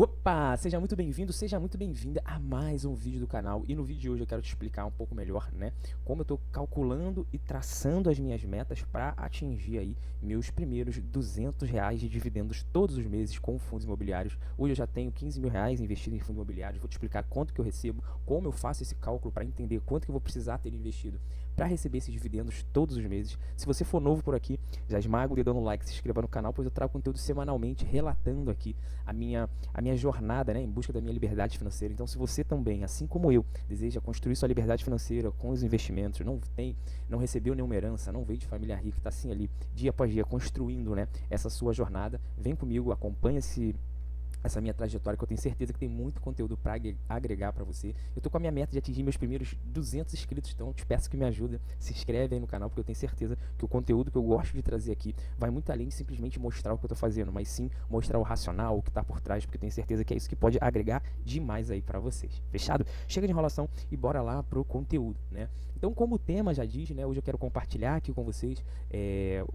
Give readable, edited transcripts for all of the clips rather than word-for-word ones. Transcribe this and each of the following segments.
Opa! Seja muito bem-vindo, seja muito bem-vinda a mais um vídeo do canal. E no vídeo de hoje eu quero te explicar um pouco melhor, né, como eu estou calculando e traçando as minhas metas para atingir aí meus primeiros R$ 200 de dividendos todos os meses com fundos imobiliários. Hoje eu já tenho R$ 15.000 investido em fundos imobiliários. Vou te explicar quanto que eu recebo, como eu faço esse cálculo para entender quanto que eu vou precisar ter investido para receber esses dividendos todos os meses. Se você for novo por aqui, já esmaga o dedão no like, se inscreva no canal, pois eu trago conteúdo semanalmente relatando aqui a minha jornada, né, em busca da minha liberdade financeira. Então, se você também, assim como eu, deseja construir sua liberdade financeira com os investimentos, não recebeu nenhuma herança, não veio de família rica, está assim ali dia após dia construindo, né, essa sua jornada, vem comigo, acompanha essa minha trajetória, que eu tenho certeza que tem muito conteúdo para agregar para você. Eu tô com a minha meta de atingir meus primeiros 200 inscritos, então eu te peço que me ajude, se inscreve aí no canal, porque eu tenho certeza que o conteúdo que eu gosto de trazer aqui vai muito além de simplesmente mostrar o que eu tô fazendo, mas sim mostrar o racional, o que tá por trás, porque eu tenho certeza que é isso que pode agregar demais aí para vocês. Fechado? Chega de enrolação e bora lá pro conteúdo, né? Então, como o tema já diz, né, hoje eu quero compartilhar aqui com vocês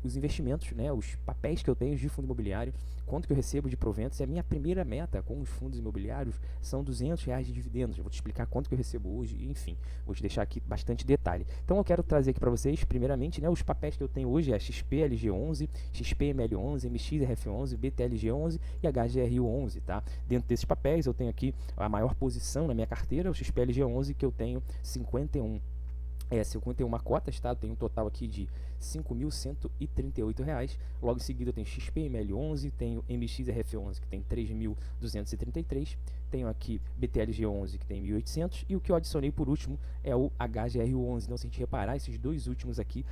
os investimentos, né, os papéis que eu tenho de fundo imobiliário, quanto que eu recebo de proventos, e a minha primeira meta com os fundos imobiliários são R$ 200 de dividendos. Eu vou te explicar quanto que eu recebo hoje, enfim, vou te deixar aqui bastante detalhe. Então eu quero trazer aqui para vocês, primeiramente, né, os papéis que eu tenho hoje, é XPLG11, XPML11, MXRF11, BTLG11 e HGRU11, tá? Dentro desses papéis eu tenho aqui a maior posição na minha carteira, o XPLG11, que eu tenho 51 cotas, tá? Eu tenho um total aqui de R$ 5.138. Logo em seguida eu tenho XPML11, tenho MXRF11 que tem 3.233, tenho aqui BTLG11 que tem 1.800 e o que eu adicionei por último é o HGRU11. Então, se a gente reparar, esses dois últimos aqui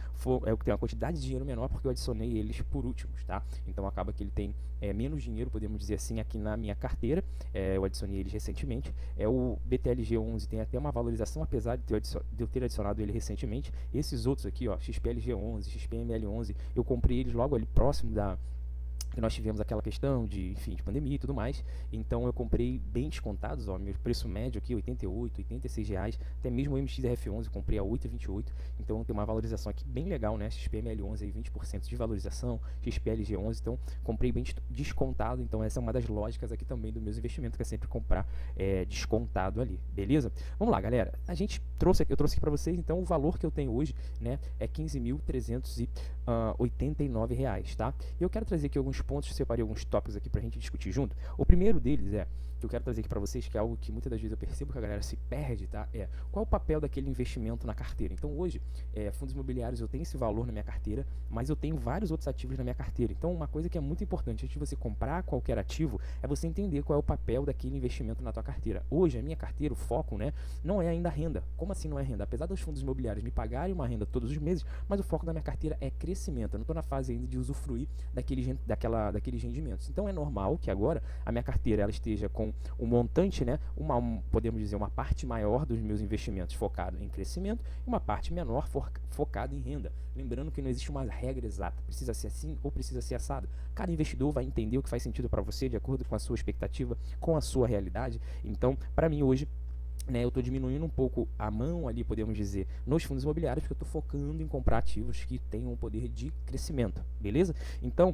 é o que tem uma quantidade de dinheiro menor porque eu adicionei eles por últimos, tá? Então acaba que ele tem menos dinheiro, podemos dizer assim, aqui na minha carteira. Eu adicionei eles recentemente. O BTLG11 tem até uma valorização, apesar de eu ter adicionado ele recentemente. Esses outros aqui, ó, XPLG11, XPML11, eu comprei eles logo ali próximo que nós tivemos aquela questão de, enfim, de pandemia e tudo mais. Então eu comprei bem descontados, ó, meu preço médio aqui, R$ 88, R$ 86, até mesmo o MXRF11 eu comprei a 8,28, então tem uma valorização aqui bem legal, né, XPML11 aí 20% de valorização, XPLG11, então comprei bem descontado. Então essa é uma das lógicas aqui também dos meus investimentos, que é sempre comprar descontado ali, beleza? Vamos lá, galera, eu trouxe aqui para vocês, então o valor que eu tenho hoje, né, é R$ 15.389, tá? E eu quero trazer aqui alguns pontos, separei alguns tópicos aqui pra gente discutir junto. O primeiro deles que eu quero trazer aqui para vocês, que é algo que muitas das vezes eu percebo que a galera se perde, tá? Qual é o papel daquele investimento na carteira? Então hoje, fundos imobiliários, eu tenho esse valor na minha carteira, mas eu tenho vários outros ativos na minha carteira. Então uma coisa que é muito importante antes de você comprar qualquer ativo é você entender qual é o papel daquele investimento na tua carteira. Hoje a minha carteira, o foco, né, não é ainda renda. Como assim não é renda? Apesar dos fundos imobiliários me pagarem uma renda todos os meses, mas o foco da minha carteira é crescimento. Eu não estou na fase ainda de usufruir daqueles rendimentos. Então é normal que agora a minha carteira ela esteja com um montante, né, podemos dizer, uma parte maior dos meus investimentos focado em crescimento e uma parte menor focada em renda. Lembrando que não existe uma regra exata, precisa ser assim ou precisa ser assado. Cada investidor vai entender o que faz sentido para você de acordo com a sua expectativa, com a sua realidade. Então, para mim hoje, né, eu estou diminuindo um pouco a mão ali, podemos dizer, nos fundos imobiliários, porque eu estou focando em comprar ativos que tenham um poder de crescimento, beleza? Então,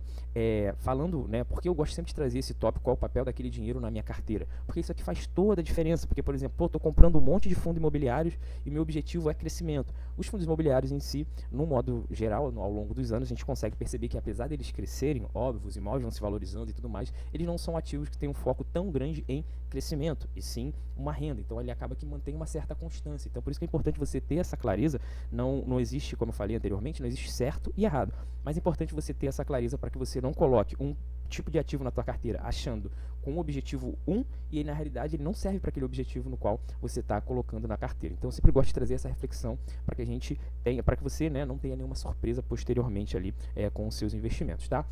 falando, né, porque eu gosto sempre de trazer esse tópico, qual é o papel daquele dinheiro na minha carteira, porque isso aqui faz toda a diferença, porque, por exemplo, eu estou comprando um monte de fundos imobiliários e meu objetivo é crescimento. Os fundos imobiliários em si, no modo geral, ao longo dos anos, a gente consegue perceber que apesar deles crescerem, óbvio, os imóveis vão se valorizando e tudo mais, eles não são ativos que têm um foco tão grande em crescimento, e sim uma renda. Então ele acaba que mantém uma certa constância. Então por isso que é importante você ter essa clareza. Não existe, como eu falei anteriormente, não existe certo e errado, mas é importante você ter essa clareza para que você não coloque um tipo de ativo na tua carteira achando com o objetivo 1 e na realidade ele não serve para aquele objetivo no qual você está colocando na carteira. Então eu sempre gosto de trazer essa reflexão para que a gente tenha, para que você, né, não tenha nenhuma surpresa posteriormente ali com os seus investimentos, tá?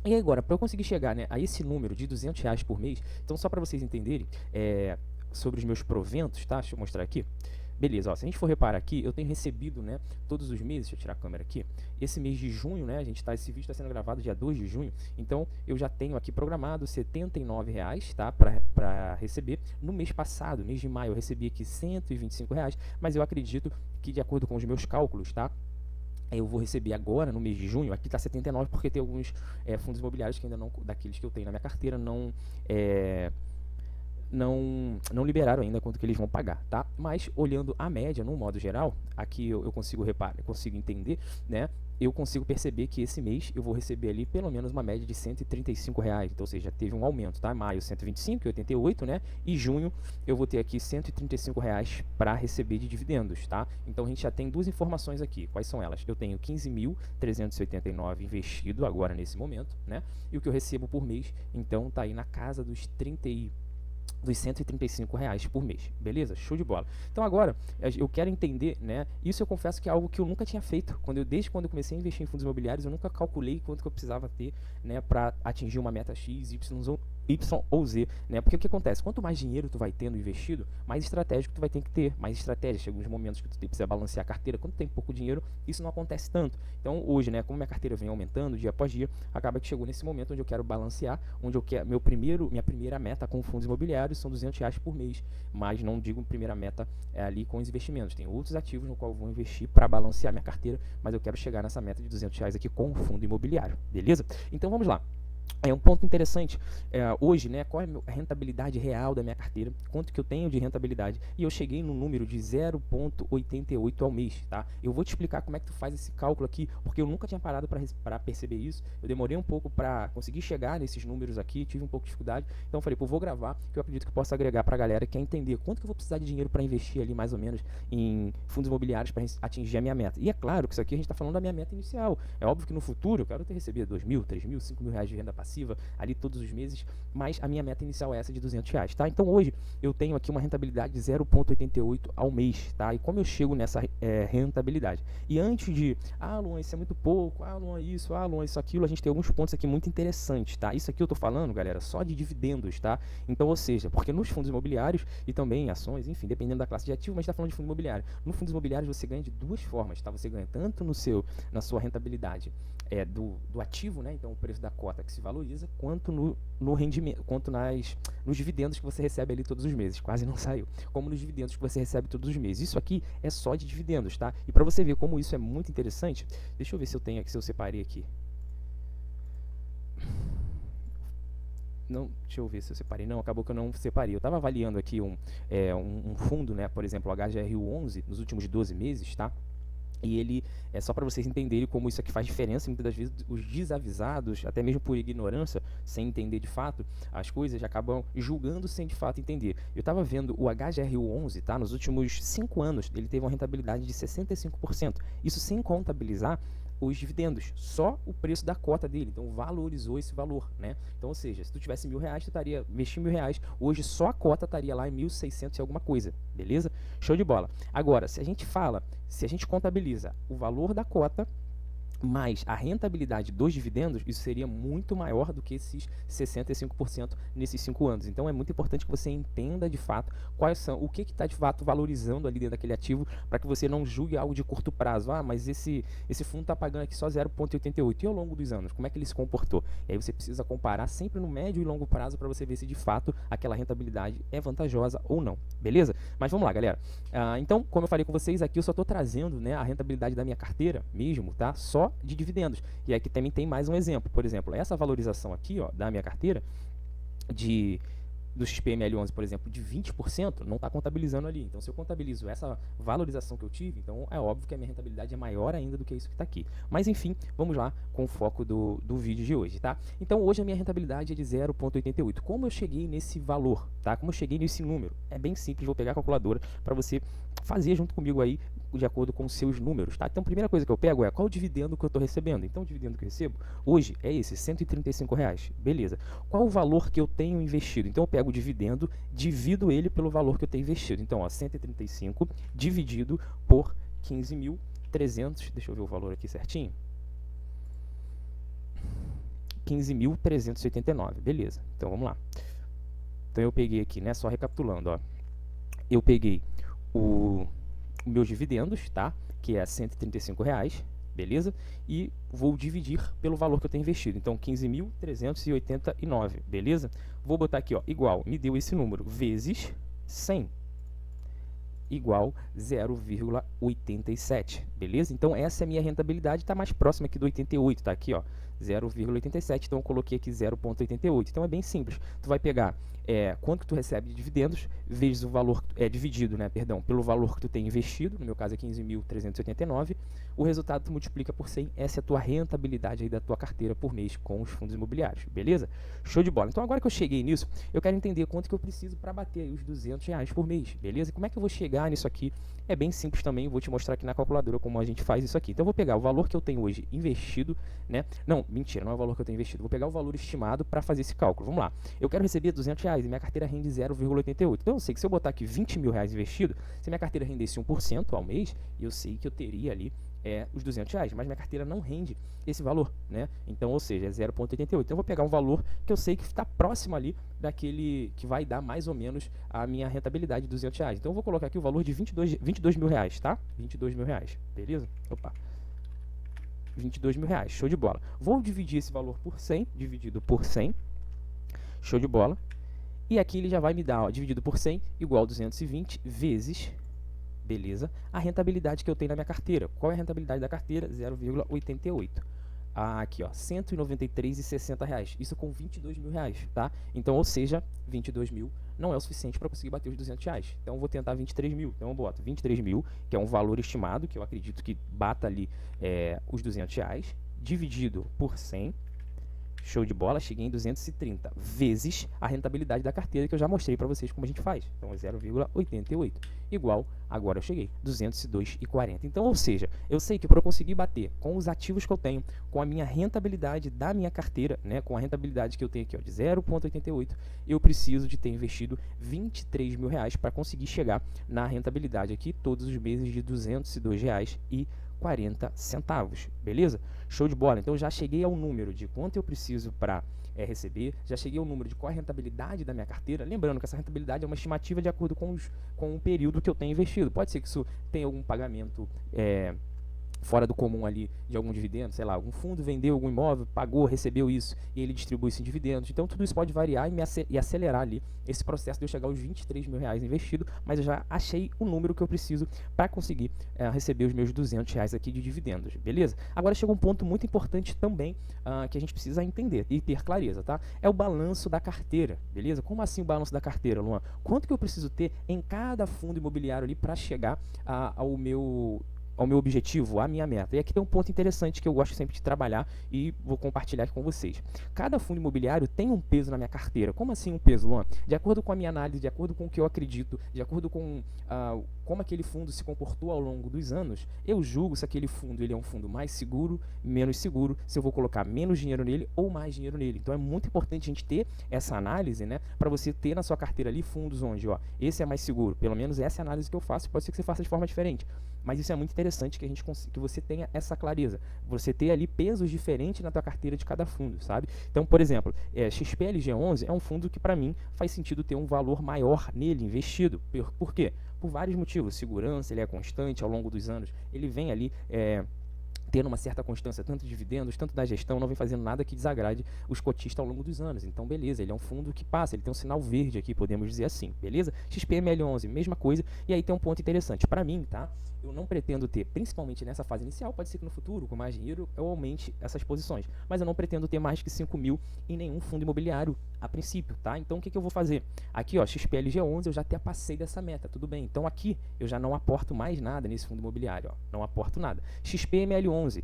E agora, para eu conseguir chegar, né, a esse número de R$ 200 por mês, então só para vocês entenderem sobre os meus proventos, tá? Deixa eu mostrar aqui. Beleza, ó, se a gente for reparar aqui, eu tenho recebido, né, todos os meses, deixa eu tirar a câmera aqui, esse mês de junho, né, esse vídeo está sendo gravado dia 2 de junho, então eu já tenho aqui programado R$ 79, tá, para receber. No mês passado, mês de maio, eu recebi aqui R$ 125, mas eu acredito que, de acordo com os meus cálculos, tá, eu vou receber agora, no mês de junho, aqui está 79 porque tem alguns fundos imobiliários que ainda não, daqueles que eu tenho na minha carteira, não liberaram ainda quanto que eles vão pagar, tá? Mas olhando a média, no modo geral, aqui eu consigo reparar, eu consigo entender, né? Eu consigo perceber que esse mês eu vou receber ali pelo menos uma média de R$ 135, então, ou seja, teve um aumento, tá? Maio 125,88, né? E junho eu vou ter aqui R$ 135 para receber de dividendos, tá? Então a gente já tem duas informações aqui. Quais são elas? Eu tenho 15.389 investido agora nesse momento, né? E o que eu recebo por mês, então, tá aí na casa dos R$ 135 por mês, beleza? Show de bola. Então agora, eu quero entender, né? Isso eu confesso que é algo que eu nunca tinha feito. Desde quando eu comecei a investir em fundos imobiliários, eu nunca calculei quanto que eu precisava ter, né, para atingir uma meta X, Y ou Z, né? Porque o que acontece? Quanto mais dinheiro tu vai tendo investido, mais estratégico tu vai ter que ter, mais estratégia. Chega uns momentos que tu precisa balancear a carteira. Quando tem pouco dinheiro, isso não acontece tanto. Então hoje, né, como minha carteira vem aumentando dia após dia, acaba que chegou nesse momento onde eu quero balancear, onde eu quero minha primeira meta com fundos imobiliários são R$ 200 por mês, mas não digo primeira meta ali com os investimentos. Tem outros ativos no qual eu vou investir para balancear minha carteira, mas eu quero chegar nessa meta de R$ 200 aqui com o fundo imobiliário, beleza? Então vamos lá. É um ponto interessante hoje, né? Qual é a rentabilidade real da minha carteira? Quanto que eu tenho de rentabilidade? E eu cheguei no número de 0,88 ao mês, tá? Eu vou te explicar como é que tu faz esse cálculo aqui, porque eu nunca tinha parado para perceber isso. Eu demorei um pouco para conseguir chegar nesses números aqui, tive um pouco de dificuldade. Então eu falei, pô, vou gravar, que eu acredito que possa agregar para a galera que quer entender quanto que eu vou precisar de dinheiro para investir ali, mais ou menos, em fundos imobiliários para atingir a minha meta. E é claro que isso aqui a gente está falando da minha meta inicial. É óbvio que no futuro eu quero ter recebido R$ 2.000, R$ 3.000, R$ 5.000 de renda passiva ali todos os meses, mas a minha meta inicial é essa de R$ 200, tá? Então hoje eu tenho aqui uma rentabilidade de 0,88 ao mês, tá? E como eu chego nessa rentabilidade? E antes de, Luan, isso é muito pouco, Luan, Luan, isso, aquilo, a gente tem alguns pontos aqui muito interessantes, tá? Isso aqui eu tô falando, galera, só de dividendos, tá? Então, ou seja, porque nos fundos imobiliários e também em ações, enfim, dependendo da classe de ativo, mas está falando de fundo imobiliário. No fundos imobiliários você ganha de duas formas, tá? Você ganha tanto na sua rentabilidade do ativo, né? Então o preço da cota que se valoriza, quanto no rendimento, quanto nos dividendos que você recebe ali todos os meses. Quase não saiu. Como nos dividendos que você recebe todos os meses. Isso aqui é só de dividendos, tá? E para você ver como isso é muito interessante, deixa eu ver se eu tenho aqui, se eu separei aqui. Não, deixa eu ver se eu separei. Não, acabou que eu não separei. Eu estava avaliando aqui um fundo, né? Por exemplo, o HGRU11 nos últimos 12 meses, tá? E ele, só para vocês entenderem como isso aqui faz diferença, muitas das vezes os desavisados, até mesmo por ignorância, sem entender de fato as coisas, acabam julgando sem de fato entender. Eu estava vendo o HGRU11, tá? Nos últimos 5 anos, ele teve uma rentabilidade de 65%. Isso sem contabilizar os dividendos, só o preço da cota dele, então valorizou esse valor, né? Então, ou seja, se tu tivesse R$ 1.000, tu estaria investindo R$ 1.000, hoje só a cota estaria lá em 1.600 e alguma coisa, beleza? Show de bola. Agora, se a gente contabiliza o valor da cota mais a rentabilidade dos dividendos, isso seria muito maior do que esses 65% nesses 5 anos. Então é muito importante que você entenda de fato quais são, o que está de fato valorizando ali dentro daquele ativo, para que você não julgue algo de curto prazo. Mas esse fundo está pagando aqui só 0,88. E ao longo dos anos, como é que ele se comportou? E aí você precisa comparar sempre no médio e longo prazo para você ver se de fato aquela rentabilidade é vantajosa ou não. Beleza? Mas vamos lá, galera. Então, como eu falei com vocês aqui, eu só estou trazendo, né, a rentabilidade da minha carteira mesmo, tá? Só de dividendos. E aqui também tem mais um exemplo. Por exemplo, essa valorização aqui, ó, da minha carteira do XPML11, por exemplo, de 20%, não está contabilizando ali. Então, se eu contabilizo essa valorização que eu tive, então é óbvio que a minha rentabilidade é maior ainda do que isso que está aqui. Mas, enfim, vamos lá com o foco do vídeo de hoje, tá? Então, hoje a minha rentabilidade é de 0,88. Como eu cheguei nesse valor, tá? Como eu cheguei nesse número? É bem simples, vou pegar a calculadora para você fazer junto comigo aí, de acordo com os seus números, tá? Então, a primeira coisa que eu pego é qual o dividendo que eu estou recebendo. Então, o dividendo que eu recebo hoje é esse, R$ 135. Beleza. Qual o valor que eu tenho investido? Então, eu pego o dividendo, divido ele pelo valor que eu tenho investido. Então, ó, 135 dividido por 15.300, deixa eu ver o valor aqui certinho. 15.389, beleza. Então, vamos lá. Então, eu peguei aqui, né, só recapitulando, ó. Eu peguei os meus dividendos, tá? Que é R$ 135, beleza? E vou dividir pelo valor que eu tenho investido. Então, 15.389, beleza? Vou botar aqui, ó, igual, me deu esse número, vezes 100, igual 0,87, beleza? Então, essa é a minha rentabilidade, está mais próxima aqui do 88, tá aqui, ó, 0,87, então eu coloquei aqui 0,88. Então é bem simples. Tu vai pegar quanto que tu recebe de dividendos, vezes o valor, dividido, né, perdão, pelo valor que tu tem investido, no meu caso é 15.389, o resultado tu multiplica por 100, essa é a tua rentabilidade aí da tua carteira por mês com os fundos imobiliários, beleza? Show de bola. Então agora que eu cheguei nisso, eu quero entender quanto que eu preciso para bater aí os R$ 200 por mês, beleza? E como é que eu vou chegar nisso aqui? É bem simples também, vou te mostrar aqui na calculadora como a gente faz isso aqui. Então eu vou pegar o valor que eu tenho hoje investido, né? Não, mentira, não é o valor que eu tenho investido. Vou pegar o valor estimado para fazer esse cálculo. Vamos lá. Eu quero receber R$ 200 e minha carteira rende 0,88. Então eu sei que se eu botar aqui R$ 20.000 investido, se minha carteira rendesse 1% ao mês, eu sei que eu teria ali os R$ 200, mas minha carteira não rende esse valor, né? Então, ou seja, é 0,88. Então eu vou pegar um valor que eu sei que está próximo ali daquele que vai dar mais ou menos a minha rentabilidade de R$ 200. Então eu vou colocar aqui o valor de 22 mil reais, tá? 22 mil reais, beleza? Opa. 22 mil reais, show de bola. Vou dividir esse valor por 100, dividido por 100, show de bola. E aqui ele já vai me dar, ó, dividido por 100, igual a 220 vezes, beleza, a rentabilidade que eu tenho na minha carteira. Qual é a rentabilidade da carteira? 0,88. Aqui, ó, R$ 193,60. Isso com 22 mil reais, tá? Então, ou seja, 22 mil não é o suficiente para conseguir bater os R$ 200. Então, eu vou tentar 23 mil. Então, eu boto 23 mil, que é um valor estimado, que eu acredito que bata ali os R$ 200, dividido por 100. Show de bola, cheguei em 230 vezes a rentabilidade da carteira que eu já mostrei para vocês como a gente faz. Então é 0,88 igual, agora eu cheguei, 202,40. Então, ou seja, eu sei que para eu conseguir bater com os ativos que eu tenho, com a minha rentabilidade da minha carteira, né, com a rentabilidade que eu tenho aqui, ó, de 0,88, eu preciso de ter investido 23 mil reais para conseguir chegar na rentabilidade aqui todos os meses de R$ 202,40, beleza? Show de bola. Então já cheguei ao número de quanto eu preciso para receber, já cheguei ao número de qual é a rentabilidade da minha carteira, lembrando que essa rentabilidade é uma estimativa de acordo com o período que eu tenho investido. Pode ser que isso tenha algum pagamento fora do comum ali de algum dividendo, sei lá, algum fundo vendeu algum imóvel, pagou, recebeu isso e ele distribui isso em dividendos. Então tudo isso pode variar e acelerar ali esse processo de eu chegar aos 23 mil reais investido, mas eu já achei o número que eu preciso para conseguir receber os meus R$ 200 aqui de dividendos, beleza? Agora chega um ponto muito importante também que a gente precisa entender e ter clareza, tá? É o balanço da carteira, beleza? Como assim o balanço da carteira, Luan? Quanto que eu preciso ter em cada fundo imobiliário ali para chegar ao meu objetivo, à minha meta? E aqui tem um ponto interessante que eu gosto sempre de trabalhar e vou compartilhar aqui com vocês. Cada fundo imobiliário tem um peso na minha carteira. Como assim um peso, Luan? De acordo com a minha análise, de acordo com o que eu acredito, de acordo com como aquele fundo se comportou ao longo dos anos, eu julgo se aquele fundo ele é um fundo mais seguro, menos seguro, se eu vou colocar menos dinheiro nele ou mais dinheiro nele. Então é muito importante a gente ter essa análise, né, para você ter na sua carteira ali fundos onde, ó, esse é mais seguro. Pelo menos essa é a análise que eu faço. Pode ser que você faça de forma diferente, mas isso é muito interessante que você tenha essa clareza, você ter ali pesos diferentes na tua carteira de cada fundo, sabe? Então, por exemplo, XPLG11 é um fundo que para mim faz sentido ter um valor maior nele investido. Por quê? Por vários motivos. Segurança, ele é constante ao longo dos anos, ele vem ali tendo uma certa constância, tanto de dividendos, tanto da gestão, não vem fazendo nada que desagrade os cotistas ao longo dos anos. Então, beleza, ele é um fundo que passa, ele tem um sinal verde aqui, podemos dizer assim, beleza? XPML11, mesma coisa, e aí tem um ponto interessante. Para mim, tá? Eu não pretendo ter, principalmente nessa fase inicial, pode ser que no futuro, com mais dinheiro, eu aumente essas posições, mas eu não pretendo ter mais que 5 mil em nenhum fundo imobiliário a princípio, tá? Então, o que eu vou fazer? Aqui, ó, XPLG11, eu já até passei dessa meta, tudo bem. Então, aqui, eu já não aporto mais nada nesse fundo imobiliário, ó, não aporto nada. XPML11,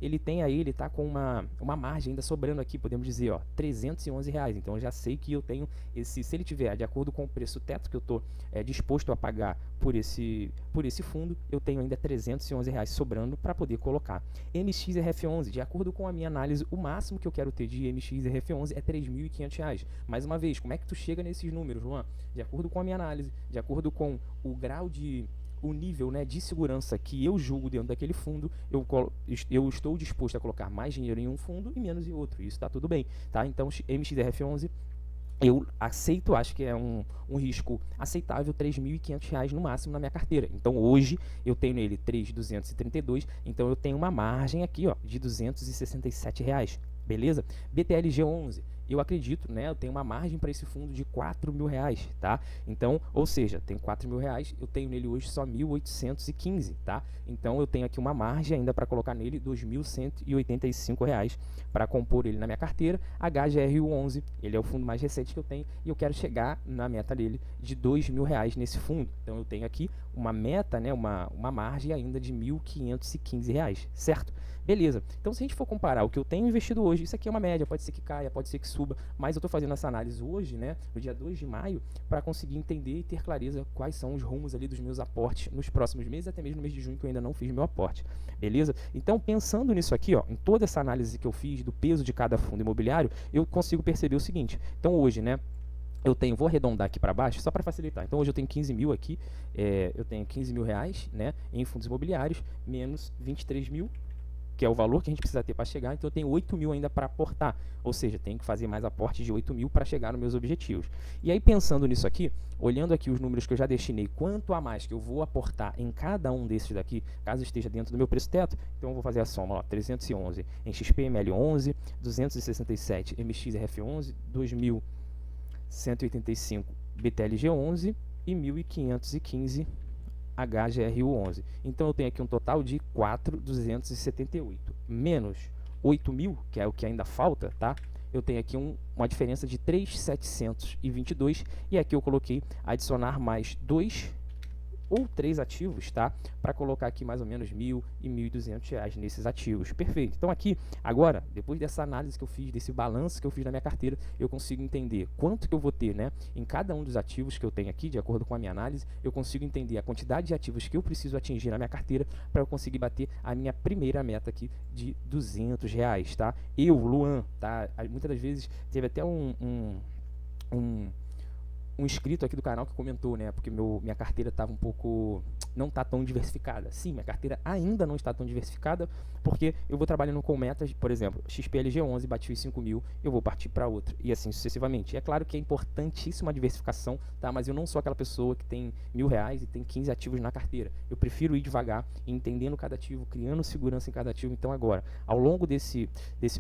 ele tem aí, ele tá com uma margem ainda sobrando aqui, podemos dizer, ó, R$311. Então eu já sei que eu tenho se ele tiver de acordo com o preço teto que eu tô disposto a pagar por esse fundo, eu tenho ainda R$311 sobrando para poder colocar. MXRF11, de acordo com a minha análise, o máximo que eu quero ter de MXRF11 é R$3.500. Mais uma vez, como é que tu chega nesses números, Luan? De acordo com a minha análise, de acordo com o nível, né, de segurança que eu julgo dentro daquele fundo, eu estou disposto a colocar mais dinheiro em um fundo e menos em outro. Isso está tudo bem, tá? Então, MXRF11 eu aceito, acho que é um risco aceitável, R$3.500 no máximo na minha carteira. Então hoje eu tenho nele 3.232, então eu tenho uma margem aqui, ó, de R$267. Beleza? BTLG11, eu acredito, né, eu tenho uma margem para esse fundo de R$ 4.000, tá? Então, ou seja, tem R$ 4.000, eu tenho nele hoje só 1.815, tá? Então, eu tenho aqui uma margem ainda para colocar nele R$ 2.185 para compor ele na minha carteira. HGRU11, ele é o fundo mais recente que eu tenho e eu quero chegar na meta dele de R$ 2.000 nesse fundo. Então, eu tenho aqui uma meta, né, uma margem ainda de R$ 1.515, certo? Beleza. Então, se a gente for comparar o que eu tenho investido hoje, isso aqui é uma média, pode ser que caia, pode ser que suba, mas eu estou fazendo essa análise hoje, né, no dia 2 de maio, para conseguir entender e ter clareza quais são os rumos ali dos meus aportes nos próximos meses, até mesmo no mês de junho, que eu ainda não fiz meu aporte. Beleza? Então, pensando nisso aqui, ó, em toda essa análise que eu fiz do peso de cada fundo imobiliário, eu consigo perceber o seguinte. Então, hoje, né, eu tenho, vou arredondar aqui para baixo, só para facilitar. Então, hoje eu tenho 15 mil aqui, eu tenho R$ 15.000, né, em fundos imobiliários, menos 23 mil, que é o valor que a gente precisa ter para chegar, então eu tenho 8 mil ainda para aportar, ou seja, tenho que fazer mais aporte de 8 mil para chegar nos meus objetivos. E aí, pensando nisso aqui, olhando aqui os números que eu já destinei, quanto a mais que eu vou aportar em cada um desses daqui, caso esteja dentro do meu preço teto, então eu vou fazer a soma, ó, 311 em XPML11, 267 MXRF11, 2.185 BTLG11 e 1.515 HGRU11. Então eu tenho aqui um total de 4.278 menos 8.000, que é o que ainda falta, tá? Eu tenho aqui uma diferença de 3.722 e aqui eu coloquei adicionar mais 2 ou 3 ativos, tá? Para colocar aqui mais ou menos R$ 1.000 e R$ 1.200 nesses ativos. Perfeito. Então aqui, agora, depois dessa análise que eu fiz, desse balanço que eu fiz na minha carteira, eu consigo entender quanto que eu vou ter, né, em cada um dos ativos que eu tenho aqui, de acordo com a minha análise, eu consigo entender a quantidade de ativos que eu preciso atingir na minha carteira para eu conseguir bater a minha primeira meta aqui de R$ 200, tá? Eu, Luan, tá? Muitas das vezes teve até um inscrito aqui do canal que comentou, né, porque minha carteira estava um pouco, não está tão diversificada. Sim, minha carteira ainda não está tão diversificada, porque eu vou trabalhando com metas, por exemplo, XPLG11, bati os 5 mil, eu vou partir para outra, e assim sucessivamente. E é claro que é importantíssima a diversificação, tá, mas eu não sou aquela pessoa que tem R$ 1.000 e tem 15 ativos na carteira. Eu prefiro ir devagar, entendendo cada ativo, criando segurança em cada ativo. Então agora, ao longo desse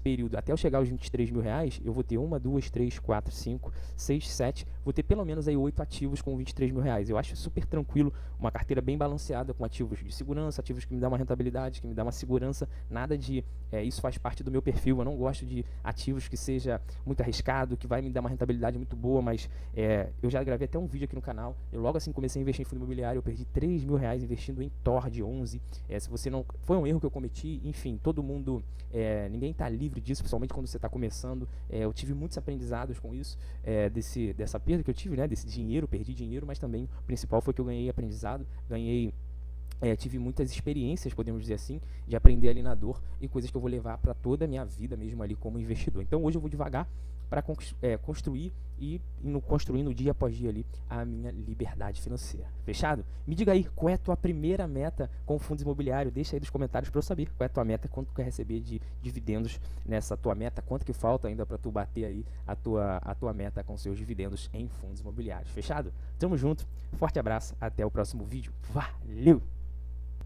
período, até eu chegar aos R$ 23.000, eu vou ter 1, 2, 3, 4, 5, 6, 7, vou ter pelo menos aí 8 ativos com R$ 23.000. Eu acho super tranquilo, uma carteira bem balanceada com ativos de segurança, ativos que me dão uma rentabilidade, que me dão uma segurança, nada de isso faz parte do meu perfil. Eu não gosto de ativos que seja muito arriscado, que vai me dar uma rentabilidade muito boa, mas eu já gravei até um vídeo aqui no canal. Eu logo assim comecei a investir em fundo imobiliário, eu perdi R$ 3.000 investindo em TOR de 11. Se você não, foi um erro que eu cometi, enfim, todo mundo, ninguém está livre disso, principalmente quando você está começando. Eu tive muitos aprendizados com isso, dessa perda que eu tive, né, desse dinheiro, perdi dinheiro, mas também o principal foi que eu ganhei aprendizado, tive muitas experiências, podemos dizer assim, de aprender ali na dor e coisas que eu vou levar para toda a minha vida mesmo ali como investidor. Então hoje eu vou devagar para construir e indo construindo dia após dia ali a minha liberdade financeira. Fechado? Me diga aí, qual é a tua primeira meta com fundos imobiliários? Deixa aí nos comentários para eu saber qual é a tua meta, quanto tu quer receber de dividendos nessa tua meta, quanto que falta ainda para tu bater aí a tua meta com seus dividendos em fundos imobiliários. Fechado? Tamo junto, forte abraço, até o próximo vídeo. Valeu!